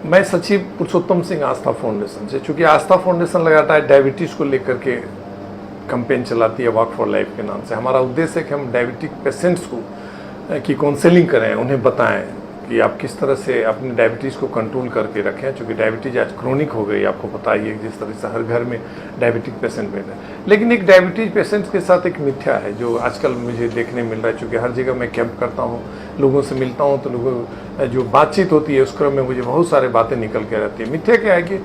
मैं सचिव पुरुषोत्तम सिंह आस्था फाउंडेशन से, चूँकि आस्था फाउंडेशन लगातार डायबिटीज़ को लेकर के कैंपेन चलाती है वॉक फॉर लाइफ के नाम से। हमारा उद्देश्य है कि हम डायबिटिक पेशेंट्स को की काउंसलिंग करें, उन्हें बताएं कि आप किस तरह से अपनी डायबिटीज़ को कंट्रोल करके रखें, क्योंकि डायबिटीज़ आज क्रोनिक हो गई, आपको पता ही है जिस तरह से हर घर में डायबिटिक पेशेंट मिल रहे हैं। लेकिन एक डायबिटीज़ पेशेंट्स के साथ एक मिथ्या है जो आजकल मुझे देखने मिल रहा है, चूँकि हर जगह मैं कैंप करता हूँ, लोगों से मिलता हूँ, तो लोगों जो बातचीत होती है उस क्रम में मुझे बहुत सारे बातें निकल के रहती है। मिथ्या क्या है कि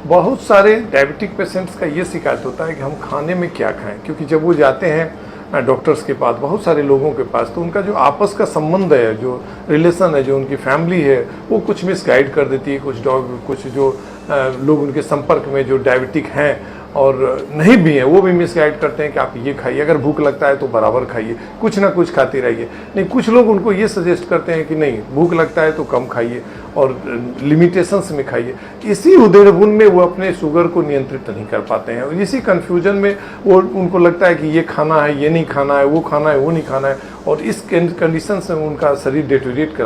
बहुत सारे डायबिटिक पेशेंट्स का ये शिकायत होता है कि हम खाने में क्या खाएं, क्योंकि जब वो जाते हैं डॉक्टर्स के पास, बहुत सारे लोगों के पास, तो उनका जो आपस का संबंध है, जो रिलेशन है, जो उनकी फैमिली है, वो कुछ मिसगाइड कर देती है। कुछ जो लोग उनके संपर्क में जो डायबिटिक हैं और नहीं भी हैं, वो भी मिसगाइड करते हैं कि आप ये खाइए, अगर भूख लगता है तो बराबर खाइए, कुछ ना कुछ खाते रहिए। नहीं, कुछ लोग उनको ये सजेस्ट करते हैं कि नहीं, भूख लगता है तो कम खाइए और लिमिटेशंस में खाइए। इसी उधेड़बुन में वो अपने शुगर को नियंत्रित नहीं कर पाते हैं और इसी कन्फ्यूजन में वो उनको लगता है कि ये खाना है, ये नहीं खाना है, वो खाना है, वो नहीं खाना है, और इस कंडीशन से उनका शरीर डेटोरेट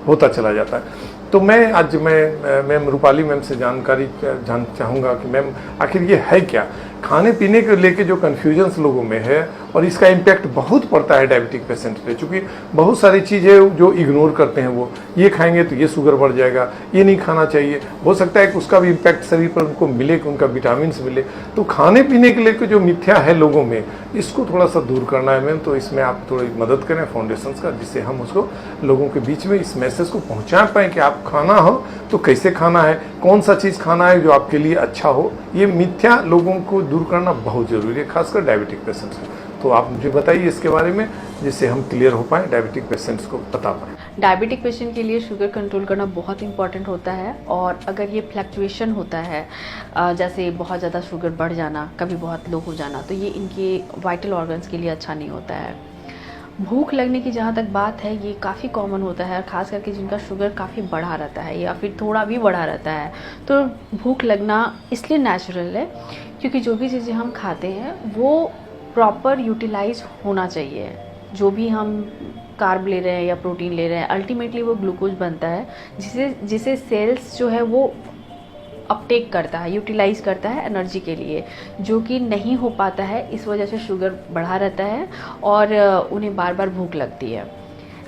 होता चला जाता है। तो मैं आज मैम रूपाली मैम से जानकारी जान चाहूँगा कि मैम आखिर ये है क्या, खाने पीने को लेके जो कन्फ्यूजन्स लोगों में है और इसका इम्पैक्ट बहुत पड़ता है डायबिटिक पेशेंट पे, क्योंकि बहुत सारी चीज़ें जो इग्नोर करते हैं, वो ये खाएंगे तो ये शुगर बढ़ जाएगा, ये नहीं खाना चाहिए, हो सकता है कि उसका भी इम्पैक्ट शरीर पर उनको मिले, कि उनका विटामिन मिले। तो खाने पीने के लेकर जो मिथ्या है लोगों में, इसको थोड़ा सा दूर करना है मैम। तो इसमें आप थोड़ी मदद करें फाउंडेशन का, जिससे हम उसको लोगों के बीच में इस मैसेज को पहुँचा पाएँ कि आप खाना हो तो कैसे खाना है, कौन सा चीज़ खाना है जो आपके लिए अच्छा हो। ये मिथ्या लोगों को दूर करना बहुत ज़रूरी है, खासकर डायबिटिक पेशेंट्स को। तो आप मुझे बताइए इसके बारे में, जिससे हम क्लियर हो पाएँ, डायबिटिक पेशेंट्स को बता पाएँ। डायबिटिक पेशेंट के लिए शुगर कंट्रोल करना बहुत इंपॉर्टेंट होता है, और अगर ये फ्लक्चुएशन होता है, जैसे बहुत ज़्यादा शुगर बढ़ जाना, कभी बहुत लो हो जाना, तो ये इनके वाइटल ऑर्गन्स के लिए अच्छा नहीं होता है। भूख लगने की जहाँ तक बात है, ये काफ़ी कॉमन होता है, और ख़ास करके जिनका शुगर काफ़ी बढ़ा रहता है या फिर थोड़ा भी बढ़ा रहता है, तो भूख लगना इसलिए नेचुरल है क्योंकि जो भी चीज़ें हम खाते हैं वो प्रॉपर यूटिलाइज होना चाहिए। जो भी हम कार्ब ले रहे हैं या प्रोटीन ले रहे हैं, अल्टीमेटली वो ग्लूकोज बनता है, जिसे सेल्स जो है वो अपटेक करता है, यूटिलाइज करता है एनर्जी के लिए, जो कि नहीं हो पाता है। इस वजह से शुगर बढ़ा रहता है और उन्हें बार बार भूख लगती है।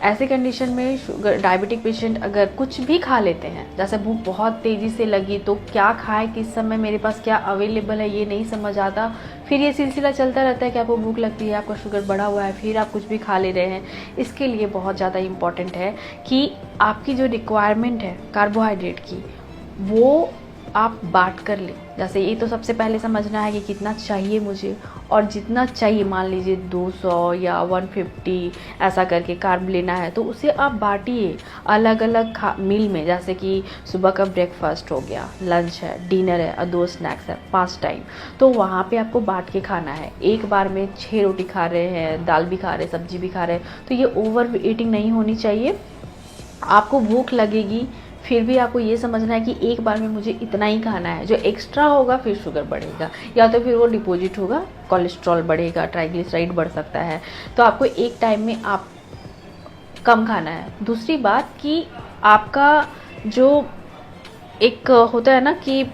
ऐसे कंडीशन में शुगर डायबिटिक पेशेंट अगर कुछ भी खा लेते हैं, जैसे भूख बहुत तेज़ी से लगी तो क्या खाएं, किस समय मेरे पास क्या अवेलेबल है, ये नहीं समझ आता, फिर ये सिलसिला चलता रहता है कि आपको भूख लगती है, आपका शुगर बढ़ा हुआ है, फिर आप कुछ भी खा ले रहे हैं। इसके लिए बहुत ज़्यादा इम्पॉर्टेंट है कि आपकी जो रिक्वायरमेंट है कार्बोहाइड्रेट की, वो आप बांट कर लें। जैसे ये तो सबसे पहले समझना है कि कितना चाहिए मुझे, और जितना चाहिए, मान लीजिए 200 या 150 ऐसा करके कार्ब लेना है, तो उसे आप बांटिए अलग अलग मील में। जैसे कि सुबह का ब्रेकफास्ट हो गया, लंच है, डिनर है और 2 स्नैक्स है, 5 टाइम, तो वहाँ पे आपको बांट के खाना है। एक बार में 6 रोटी खा रहे हैं, दाल भी खा रहे हैं, सब्जी भी खा रहे हैं, तो ये ओवर ईटिंग नहीं होनी चाहिए। आपको भूख लगेगी, फिर भी आपको ये समझना है कि एक बार में मुझे इतना ही खाना है, जो एक्स्ट्रा होगा फिर शुगर बढ़ेगा, या तो फिर वो डिपॉजिट होगा, कोलेस्ट्रॉल बढ़ेगा, ट्राइग्लिसराइड बढ़ सकता है। तो आपको एक टाइम में आप कम खाना है। दूसरी बात कि आपका जो एक होता है ना कि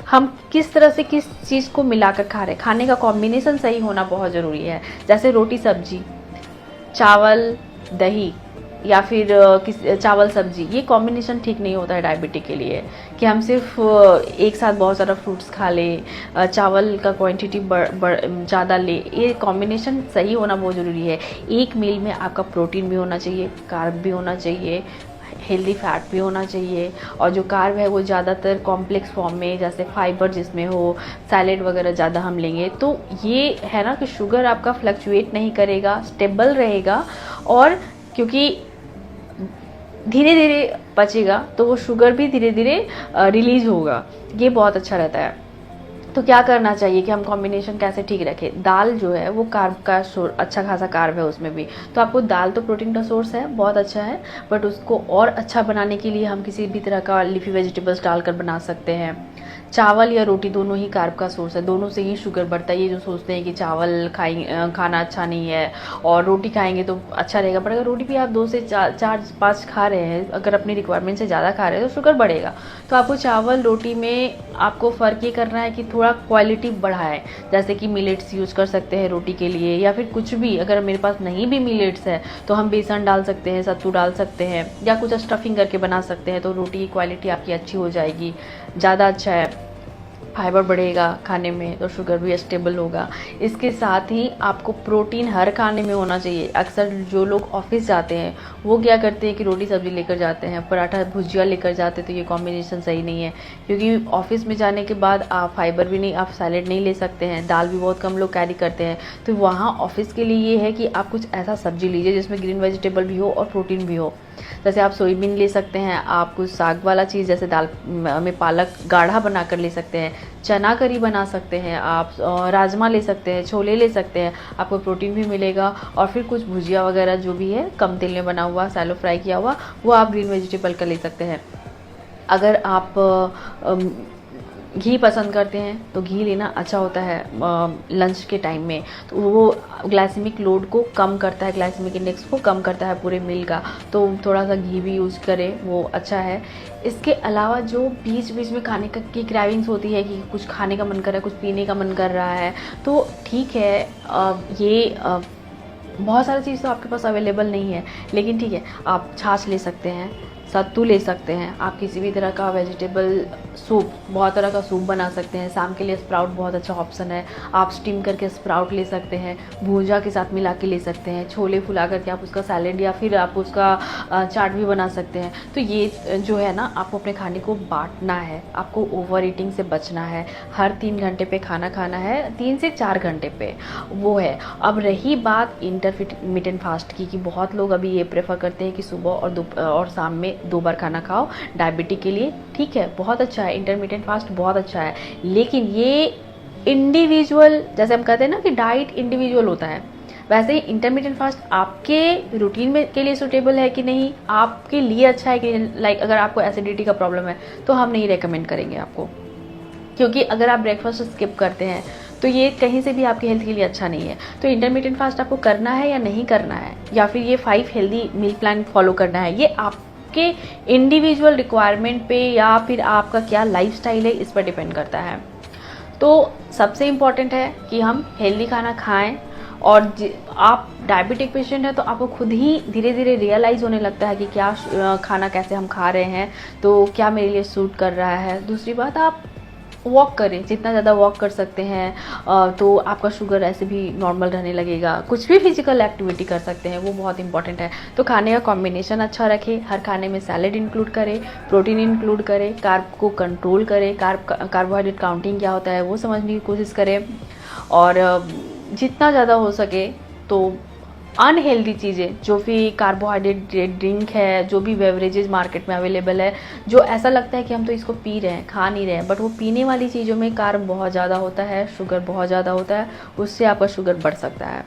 हम किस तरह से किस चीज़ को मिलाकर खा रहे हैं, खाने का कॉम्बिनेशन सही होना बहुत ज़रूरी है। जैसे रोटी सब्जी, चावल दही, या फिर चावल सब्जी, ये कॉम्बिनेशन ठीक नहीं होता है डायबिटिक के लिए, कि हम सिर्फ एक साथ बहुत सारा फ्रूट्स खा लें, चावल का क्वांटिटी ज़्यादा ले, ये कॉम्बिनेशन सही होना बहुत ज़रूरी है। एक मील में आपका प्रोटीन भी होना चाहिए, कार्ब भी होना चाहिए, हेल्दी फैट भी होना चाहिए, और जो कार्ब है वो ज़्यादातर कॉम्प्लेक्स फॉर्म में, जैसे फाइबर जिसमें हो, सैलेड वगैरह ज़्यादा हम लेंगे, तो ये है ना कि शुगर आपका फ्लक्चुएट नहीं करेगा, स्टेबल रहेगा, और क्योंकि धीरे धीरे पचेगा तो वो शुगर भी धीरे धीरे रिलीज़ होगा, ये बहुत अच्छा रहता है। तो क्या करना चाहिए कि हम कॉम्बिनेशन कैसे ठीक रखें। दाल जो है वो कार्ब का अच्छा खासा कार्ब है उसमें भी, तो आपको दाल तो प्रोटीन का सोर्स है, बहुत अच्छा है, बट उसको और अच्छा बनाने के लिए हम किसी भी तरह का लीफी वेजिटेबल्स डालकर बना सकते हैं। चावल या रोटी दोनों ही कार्ब का सोर्स है, दोनों से ही शुगर बढ़ता है। ये जो सोचते हैं कि चावल खाना अच्छा नहीं है और रोटी खाएंगे तो अच्छा रहेगा, पर अगर रोटी भी आप 2 से 4-5 खा रहे हैं, अगर अपनी रिक्वायरमेंट से ज़्यादा खा रहे हैं तो शुगर बढ़ेगा। तो आपको चावल रोटी में आपको फ़र्क ये करना है कि थोड़ा क्वालिटी बढ़ाएं, जैसे कि मिलेट्स यूज़ कर सकते हैं रोटी के लिए, या फिर कुछ भी, अगर मेरे पास नहीं भी मिलेट्स है तो हम बेसन डाल सकते हैं, सत्तू डाल सकते हैं, या कुछ स्टफिंग करके बना सकते हैं, तो रोटी की क्वालिटी आपकी अच्छी हो जाएगी, ज़्यादा अच्छा है। फाइबर बढ़ेगा खाने में तो शुगर भी स्टेबल होगा। इसके साथ ही आपको प्रोटीन हर खाने में होना चाहिए। अक्सर जो लोग ऑफिस जाते हैं वो क्या करते हैं कि रोटी सब्जी लेकर जाते हैं, पराठा भुजिया लेकर जाते हैं, तो ये कॉम्बिनेशन सही नहीं है, क्योंकि ऑफिस में जाने के बाद आप फाइबर भी नहीं, आप सैलेड नहीं ले सकते हैं, दाल भी बहुत कम लोग कैरी करते हैं। तो वहाँ ऑफिस के लिए ये है कि आप कुछ ऐसा सब्जी लीजिए जिसमें ग्रीन वेजिटेबल भी हो और प्रोटीन भी हो। जैसे आप सोयाबीन ले सकते हैं, आप कुछ साग वाला चीज़ जैसे दाल में पालक गाढ़ा बनाकर ले सकते हैं, चना करी बना सकते हैं, आप राजमा ले सकते हैं, छोले ले सकते हैं, आपको प्रोटीन भी मिलेगा। और फिर कुछ भुजिया वगैरह जो भी है कम तेल में बना हुआ, सैलो फ्राई किया हुआ, वो आप ग्रीन वेजिटेबल का ले सकते हैं। अगर आप घी पसंद करते हैं तो घी लेना अच्छा होता है लंच के टाइम में, तो वो ग्लाइसेमिक लोड को कम करता है, ग्लाइसेमिक इंडेक्स को कम करता है पूरे मील का, तो थोड़ा सा घी भी यूज़ करें, वो अच्छा है। इसके अलावा जो बीच बीच में खाने की क्राइविंग्स होती है कि कुछ खाने का मन कर रहा है, कुछ पीने का मन कर रहा है, तो ठीक है, बहुत सारी चीज़ तो आपके पास अवेलेबल नहीं है, लेकिन ठीक है, आप छाछ ले सकते हैं, सत्तू ले सकते हैं, आप किसी भी तरह का वेजिटेबल सूप, बहुत तरह का सूप बना सकते हैं। शाम के लिए स्प्राउट बहुत अच्छा ऑप्शन है, आप स्टीम करके स्प्राउट ले सकते हैं, भूजा के साथ मिला के ले सकते हैं, छोले फुला करके आप उसका सैलेड या फिर आप उसका चाट भी बना सकते हैं। तो ये जो है ना, आपको अपने खाने को बांटना है, आपको ओवर ईटिंग से बचना है, हर 3 घंटे पे खाना खाना है, 3 से 4 घंटे पे, वो है। अब रही बात इंटरमिटेंट फास्ट की, कि बहुत लोग अभी ये प्रेफर करते हैं कि सुबह और शाम में 2 बार खाना खाओ डायबिटीज के लिए। ठीक है, बहुत अच्छा है, इंटरमिटेंट फास्ट बहुत अच्छा है, लेकिन ये इंडिविजुअल, जैसे हम कहते हैं ना कि डाइट इंडिविजुअल होता है, वैसे ही इंटरमिटेंट फास्ट आपके रूटीन में के लिए सूटेबल है कि नहीं, आपके लिए अच्छा है कि लाइक अगर आपको एसिडिटी का प्रॉब्लम है तो हम नहीं रेकमेंड करेंगे आपको, क्योंकि अगर आप ब्रेकफास्ट स्किप करते हैं तो ये कहीं से भी आपकी हेल्थ के लिए अच्छा नहीं है। तो इंटरमिटेंट फास्ट आपको करना है या नहीं करना है, या फिर ये 5 हेल्दी मील प्लान फॉलो करना है, ये आपके इंडिविजुअल रिक्वायरमेंट पे या फिर आपका क्या लाइफस्टाइल है इस पर डिपेंड करता है। तो सबसे इम्पॉर्टेंट है कि हम हेल्दी खाना खाएं, और आप डायबिटिक पेशेंट हैं तो आपको खुद ही धीरे धीरे रियलाइज़ होने लगता है कि क्या खाना कैसे हम खा रहे हैं, तो क्या मेरे लिए सूट कर रहा है। दूसरी बात, आप वॉक करें, जितना ज़्यादा वॉक कर सकते हैं तो आपका शुगर ऐसे भी नॉर्मल रहने लगेगा। कुछ भी फिजिकल एक्टिविटी कर सकते हैं, वो बहुत इंपॉर्टेंट है। तो खाने का कॉम्बिनेशन अच्छा रखें, हर खाने में सैलेड इंक्लूड करें, प्रोटीन इंक्लूड करें, कार्ब को कंट्रोल करें, कार्बोहाइड्रेट काउंटिंग क्या होता है वो समझने की कोशिश करें, और जितना ज़्यादा हो सके तो अनहेल्दी चीज़ें, जो भी कार्बोहाइड्रेट ड्रिंक है, जो भी बेवरेजेस मार्केट में अवेलेबल है, जो ऐसा लगता है कि हम तो इसको पी रहे हैं, खा नहीं रहे हैं, बट वो पीने वाली चीज़ों में कार्ब बहुत ज़्यादा होता है, शुगर बहुत ज़्यादा होता है, उससे आपका शुगर बढ़ सकता है।